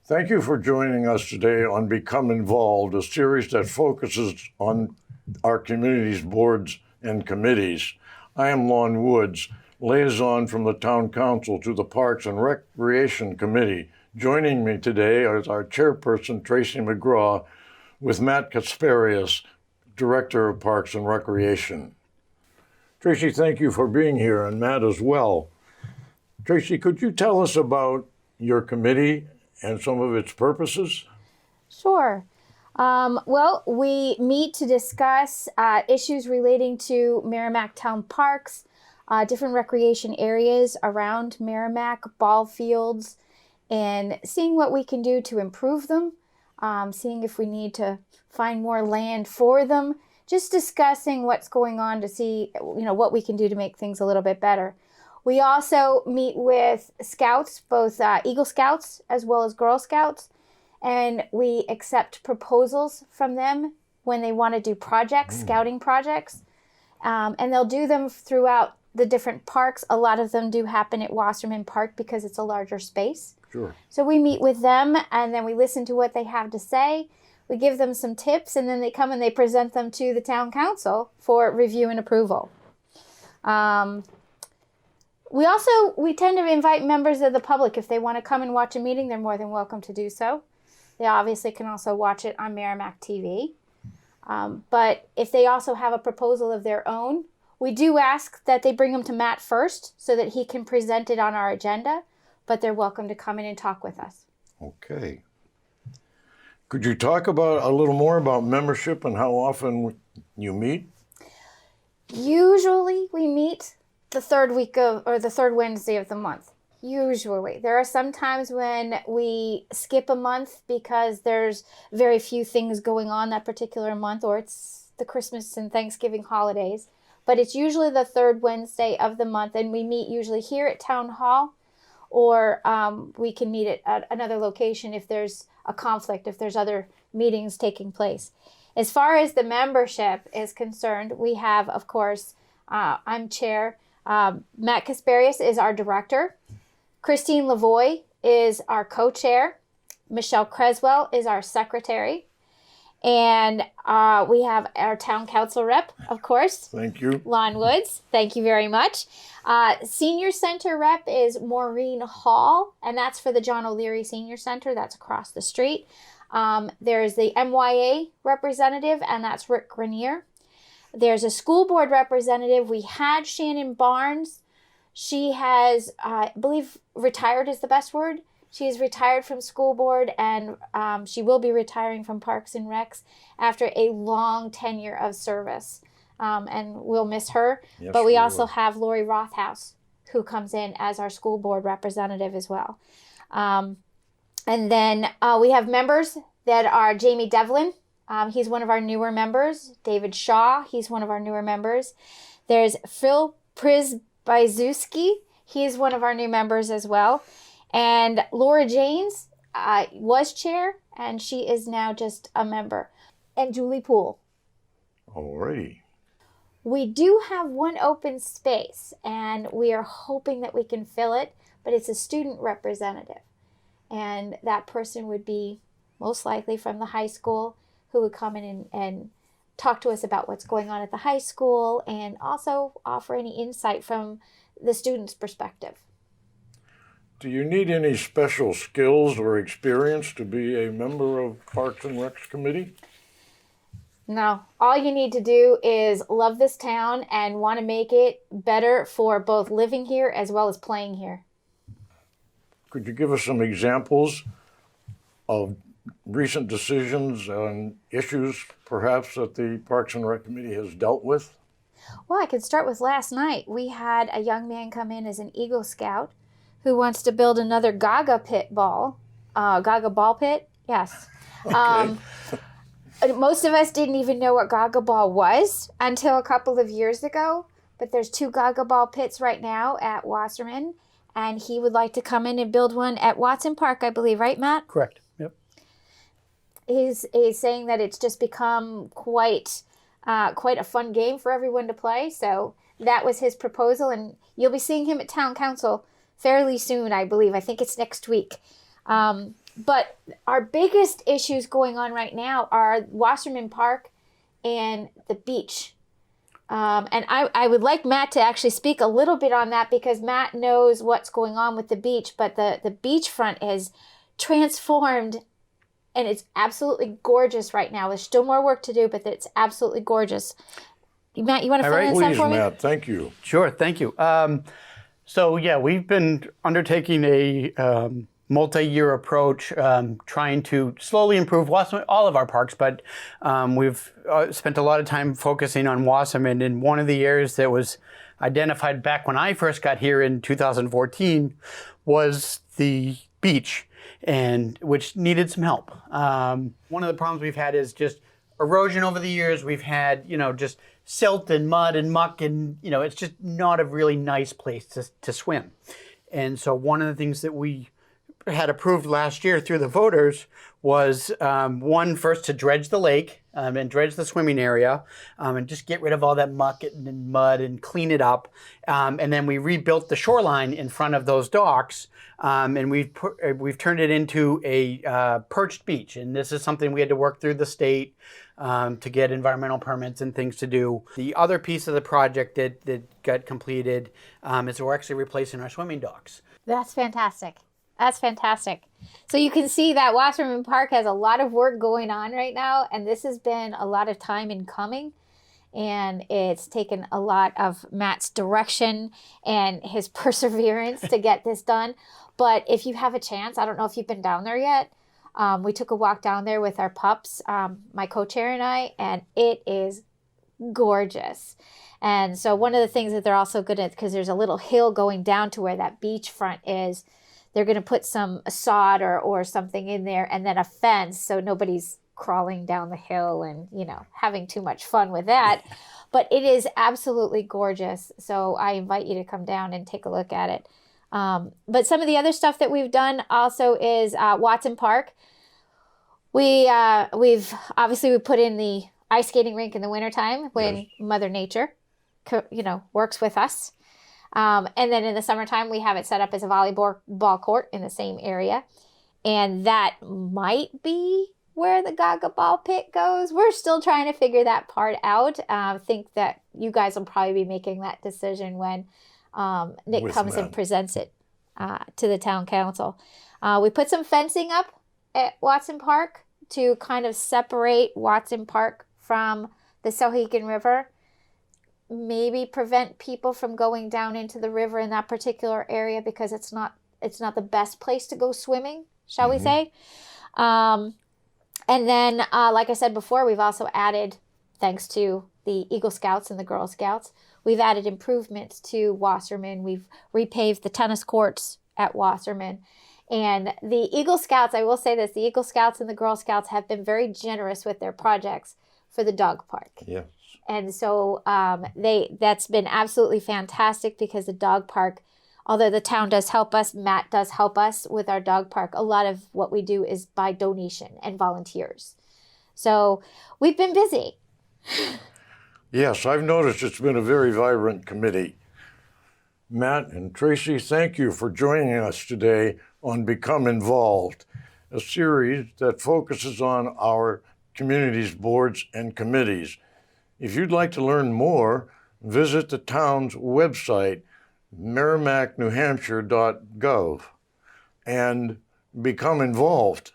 Thank you for joining us today on Become Involved, a series that focuses on our community's boards and committees. I am Lon Woods, liaison from the Town Council to the Parks and Recreation Committee. Joining me today is our Chairperson, Tracy McGraw, with Matt Kasparius, Director of Parks and Recreation. Tracy, thank you for being here, and Matt as well. Tracy, could you tell us about your committee and some of its purposes? Sure. Well, we meet to discuss issues relating to Merrimack Town parks, different recreation areas around Merrimack, ball fields, and seeing what we can do to improve them, seeing if we need to find more land for them, just discussing what's going on to see, what we can do to make things a little bit better. We also meet with scouts, both Eagle Scouts as well as Girl Scouts, and we accept proposals from them when they want to do projects, scouting projects, and they'll do them throughout the different parks. A lot of them do happen at Wasserman Park because it's a larger space. Sure. So we meet with them, and then we listen to what they have to say. We give them some tips, and then they come and they present them to the Town Council for review and approval. We tend to invite members of the public. If they want to come and watch a meeting, they're more than welcome to do so. They obviously can also watch it on Merrimack TV. But if they also have a proposal of their own, we do ask that they bring them to Matt first so that he can present it on our agenda, but they're welcome to come in and talk with us. Okay. Could you talk about a little more about membership and how often you meet? Usually we meet the third Wednesday of the month. Usually. There are some times when we skip a month because there's very few things going on that particular month, or it's the Christmas and Thanksgiving holidays. But it's usually the third Wednesday of the month, and we meet usually here at Town Hall, or we can meet at another location if there's a conflict, if there's other meetings taking place. As far as the membership is concerned, we have, of course, I'm chair. Matt Kasparius is our director. Christine Lavoie is our co-chair. Michelle Creswell is our secretary. And we have our town council rep, of course. Thank you. Lon Woods. Thank you very much. Senior Center rep is Maureen Hall, and that's for the John O'Leary Senior Center. That's across the street. There's the MYA representative, and that's Rick Grenier. There's a school board representative. We had Shannon Barnes. She has, I believe, retired is the best word. She is retired from school board, and she will be retiring from Parks and Recs after a long tenure of service. And we'll miss her. Yes, but we also have Lori Rothaus, who comes in as our school board representative as well. And then we have members that are Jamie Devlin. He's one of our newer members. David Shaw, he's one of our newer members. There's Phil Przybyszewski. He is one of our new members as well. And Laura Janes was chair, and she is now just a member. And Julie Poole. Alrighty. We do have one open space, and we are hoping that we can fill it, but it's a student representative. And that person would be most likely from the high school, who would come in and talk to us about what's going on at the high school and also offer any insight from the student's perspective. Do you need any special skills or experience to be a member of Parks and Recs Committee? No. All you need to do is love this town and want to make it better for both living here as well as playing here. Could you give us some examples of recent decisions and issues, perhaps, that the Parks and Rec Committee has dealt with? Well, I could start with last night. We had a young man come in as an Eagle Scout who wants to build another Gaga ball pit. Yes. Okay. Most of us didn't even know what Gaga ball was until a couple of years ago, but there's 2 Gaga ball pits right now at Wasserman, and he would like to come in and build one at Watson Park, I believe, right, Matt? Correct. Yep. He's saying that it's just become quite a fun game for everyone to play. So that was his proposal, and you'll be seeing him at Town Council fairly soon, I believe. I think it's next week. But our biggest issues going on right now are Wasserman Park and the beach. And I would like Matt to actually speak a little bit on that, because Matt knows what's going on with the beach, but the beachfront is transformed and it's absolutely gorgeous right now. There's still more work to do, but it's absolutely gorgeous. Matt, you want to fill in some Please, for me? Matt, thank you. Sure, thank you. So yeah, we've been undertaking a multi-year approach, trying to slowly improve all of our parks, but we've spent a lot of time focusing on Wasserman, and one of the areas that was identified back when I first got here in 2014 was the beach, and which needed some help. One of the problems we've had is just erosion over the years. We've had, just silt and mud and muck, and, it's just not a really nice place to swim. And so one of the things that we had approved last year through the voters was first to dredge the lake and dredge the swimming area, and just get rid of all that muck and mud and clean it up. And then we rebuilt the shoreline in front of those docks, and we've turned it into a perched beach. And this is something we had to work through the state to get environmental permits and things to do. The other piece of the project that got completed is we're actually replacing our swimming docks. That's fantastic. That's fantastic. So you can see that Wasserman Park has a lot of work going on right now, and this has been a lot of time in coming, and it's taken a lot of Matt's direction and his perseverance to get this done. But if you have a chance, I don't know if you've been down there yet. We took a walk down there with our pups, my co-chair and I, and it is gorgeous. And so one of the things that they're also good at, because there's a little hill going down to where that beachfront is, they're going to put some sod or something in there, and then a fence so nobody's crawling down the hill and, having too much fun with that. But it is absolutely gorgeous. So I invite you to come down and take a look at it. But some of the other stuff that we've done also is Watson Park. We've put in the ice skating rink in the wintertime when Mother Nature, works with us. And then in the summertime, we have it set up as a volleyball court in the same area. And that might be where the Gaga ball pit goes. We're still trying to figure that part out. I think that you guys will probably be making that decision when Nick comes and presents it to the town council. We put some fencing up at Watson Park to kind of separate Watson Park from the Sohegan River. Maybe prevent people from going down into the river in that particular area, because it's not the best place to go swimming, shall we say. And then, like I said before, we've also added, thanks to the Eagle Scouts and the Girl Scouts, we've added improvements to Wasserman. We've repaved the tennis courts at Wasserman. And the Eagle Scouts, I will say this, the Eagle Scouts and the Girl Scouts have been very generous with their projects for the dog park. Yeah. And so that's been absolutely fantastic, because the dog park, although the town does help us, Matt does help us with our dog park, a lot of what we do is by donation and volunteers. So we've been busy. Yes, I've noticed it's been a very vibrant committee. Matt and Tracy, thank you for joining us today on Become Involved, a series that focuses on our community's boards and committees. If you'd like to learn more, visit the town's website, merrimacknewhampshire.gov, and become involved.